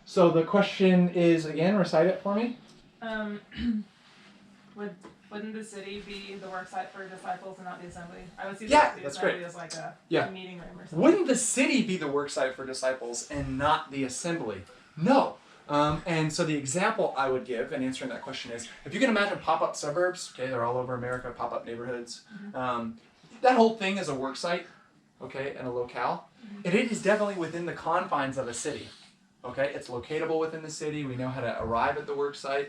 So the question is, again, recite it for me. Wouldn't the city be the worksite for disciples and not the assembly? I would see the That's assembly great. as like a meeting room or something. Wouldn't the city be the worksite for disciples and not the assembly? No. And so the example I would give in answering that question is, if you can imagine pop-up suburbs, okay, they're all over America, pop-up neighborhoods. That whole thing is a worksite, okay, and a locale. And it is definitely within the confines of a city, okay? It's locatable within the city. We know how to arrive at the worksite.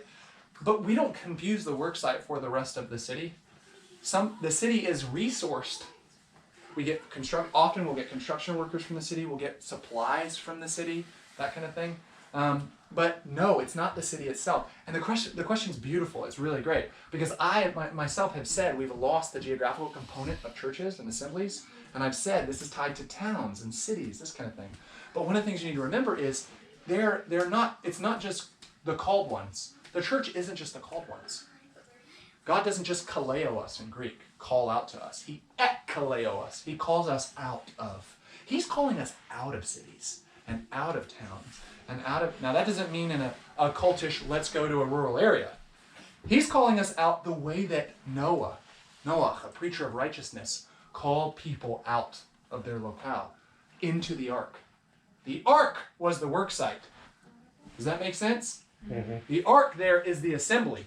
But we don't confuse the worksite for the rest of the city. The city is resourced. We get often we'll get construction workers from the city, we'll get supplies from the city, that kind of thing. But no, it's not the city itself. And the question's beautiful. It's really great because I myself have said we've lost the geographical component of churches and assemblies, and I've said this is tied to towns and cities, this kind of thing. But one of the things you need to remember is it's not just the called ones. The church isn't just the called ones. God doesn't just kaleo us in Greek, call out to us. He ekkaleo us. He calls us out of. He's calling us out of cities and out of towns and out of. Now that doesn't mean in a cultish, let's go to a rural area. He's calling us out the way that Noah, a preacher of righteousness, called people out of their locale into the ark. The ark was the worksite. Does that make sense? Mm-hmm. The ark there is the assembly.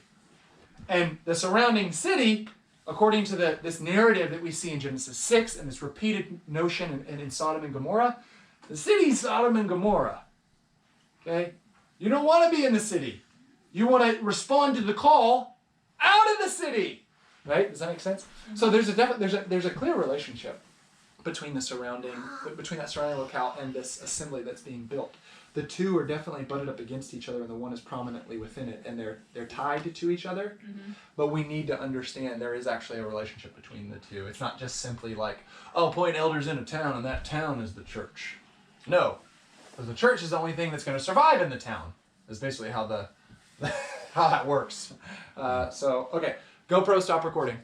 And the surrounding city, according to this narrative that we see in Genesis 6 and this repeated notion in Sodom and Gomorrah, the city's Sodom and Gomorrah. Okay? You don't want to be in the city. You want to respond to the call out of the city. Right? Does that make sense? Mm-hmm. So there's a clear relationship between that surrounding locale and this assembly that's being built. The two are definitely butted up against each other, and the one is prominently within it, and they're tied to each other. Mm-hmm. But we need to understand there is actually a relationship between the two. It's not just simply like, appoint elders in a town, and that town is the church. No, because the church is the only thing that's going to survive in the town. Is basically how how that works. Okay, GoPro, stop recording.